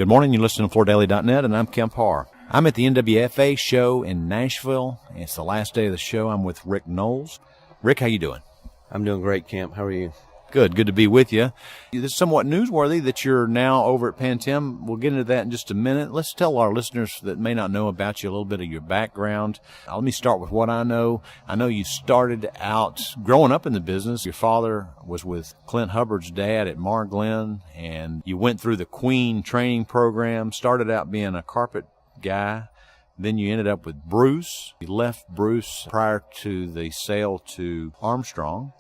Good morning. You're listening to FloorDaily.net, and I'm Kemp Harr. I'm at the NWFA show in Nashville. It's the last day of the show. I'm with Rick Knowles. Rick, how you doing? I'm doing great, Kemp. How are you? Good to be with you. It's somewhat newsworthy that you're now over at PanTim. We'll get into that in just a minute. Let's tell our listeners that may not know about you a little bit of your background. Let me start with what I know. I know you started out growing up in the business. Your father was with Clint Hubbard's dad at Mar Glen, and you went through the Queen training program, started out being a carpet guy. Then you ended up with Bruce. You left Bruce prior to the sale to Armstrong.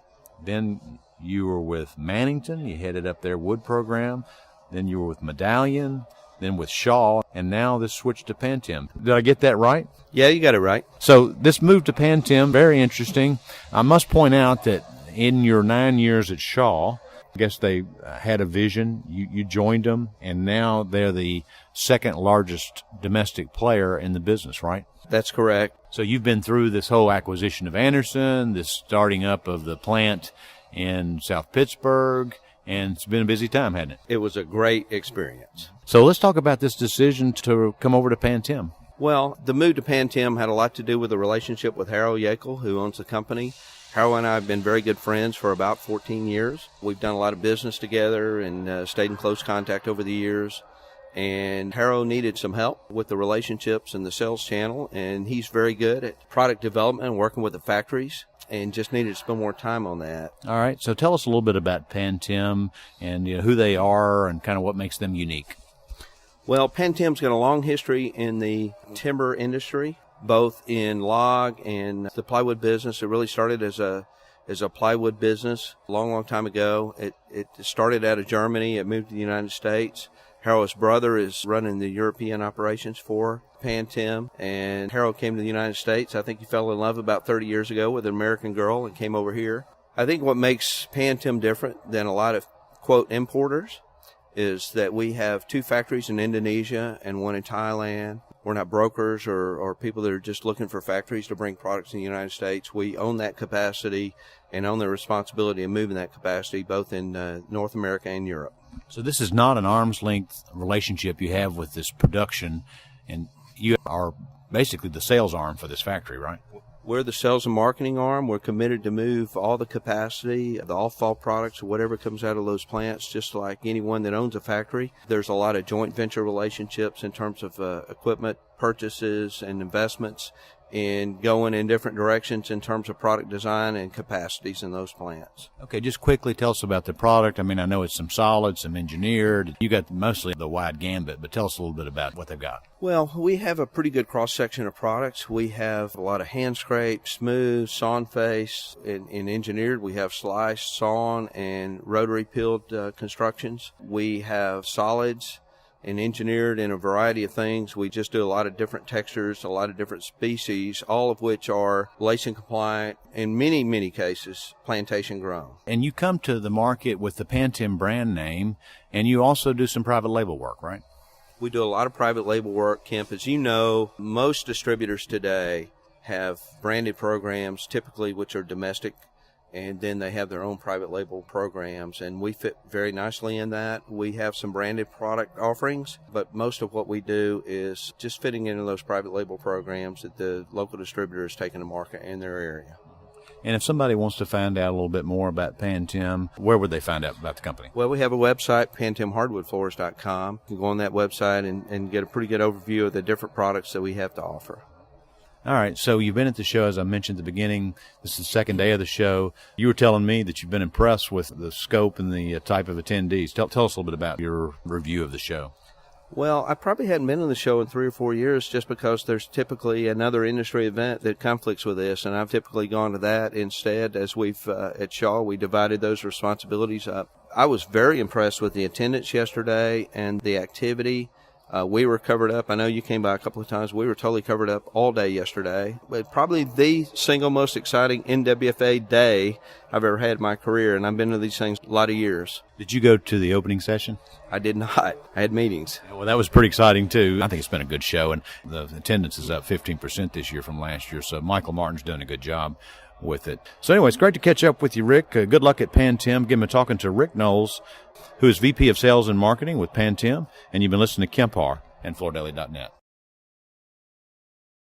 Then you were with Mannington. You headed up their wood program. Then you were with Medallion, then with Shaw, and now this switch to PanTim. Did I get that right? Yeah, you got it right. So this move to PanTim, very interesting. I must point out that in your 9 years at Shaw, I guess they had a vision. You joined them, and now they're the second largest domestic player in the business, right? That's correct. So you've been through this whole acquisition of Anderson, this starting up of the plant in South Pittsburgh, and it's been a busy time, hasn't it? It was a great experience. So let's talk about this decision to come over to PanTim. Well, the move to PanTim had a lot to do with the relationship with Harold Yackel, who owns the company. Harold and I have been very good friends for about 14 years. We've done a lot of business together and stayed in close contact over the years. And Harold needed some help with the relationships and the sales channel, and he's very good at product development and working with the factories, and just needed to spend more time on that. All right, so tell us a little bit about PanTim and who they are and kind of what makes them unique. Well, PanTim's got a long history in the timber industry, both in log and the plywood business. It really started as a plywood business a long time ago. It started out of Germany. It moved to the United States. Harold's brother is running the European operations for PanTim, and Harold came to the United States. I think he fell in love about 30 years ago with an American girl and came over here. I think what makes PanTim different than a lot of, quote, importers is that we have 2 factories in Indonesia and 1 in Thailand. We're not brokers or people that are just looking for factories to bring products in the United States. We own that capacity and own the responsibility of moving that capacity both in North America and Europe. So this is not an arm's length relationship you have with this production, and you are basically the sales arm for this factory, right? We're the sales and marketing arm. We're committed to move all the capacity, the all-fall products, whatever comes out of those plants, just like anyone that owns a factory. There's a lot of joint venture relationships in terms of equipment purchases and investments in going in different directions in terms of product design and capacities in those plants. Okay, just quickly tell us about the product. I mean, I know it's some solid, some engineered. You got mostly the wide gambit, but tell us a little bit about what they've got. Well, we have a pretty good cross-section of products. We have a lot of hand scrape, smooth, sawn face. In engineered, we have sliced, sawn, and rotary peeled constructions. We have solids and engineered in a variety of things. We just do a lot of different textures, a lot of different species, all of which are lacing compliant, in many cases, plantation grown. And you come to the market with the PanTim brand name, and you also do some private label work, right? We do a lot of private label work, Kemp. As you know, most distributors today have branded programs, typically which are domestic, and then they have their own private label programs, and we fit very nicely in that. We have some branded product offerings, but most of what we do is just fitting into those private label programs that the local distributor is taking to market in their area. And if somebody wants to find out a little bit more about PanTim, where would they find out about the company? Well, we have a website, PanTimHardwoodFloors.com. You can go on that website and get a pretty good overview of the different products that we have to offer. All right, so you've been at the show, as I mentioned at the beginning. This is the second day of the show. You were telling me that you've been impressed with the scope and the type of attendees. Tell us a little bit about your review of the show. Well, I probably hadn't been on the show in 3 or 4 years just because there's typically another industry event that conflicts with this, and I've typically gone to that instead. As we've at Shaw, we divided those responsibilities up. I was very impressed with the attendance yesterday and the activity. We were covered up. I know you came by a couple of times. We were totally covered up all day yesterday. But probably the single most exciting NWFA day I've ever had in my career, and I've been to these things a lot of years. Did you go to the opening session? I did not. I had meetings. Well, that was pretty exciting, too. I think it's been a good show, and the attendance is up 15% this year from last year, so Michael Martin's doing a good job. with it. So anyway, it's great to catch up with you, Rick. Good luck at PanTim. Again, we're talking to Rick Knowles, who is VP of Sales and Marketing with PanTim, and you've been listening to Kemp Harr and FloorDaily.net.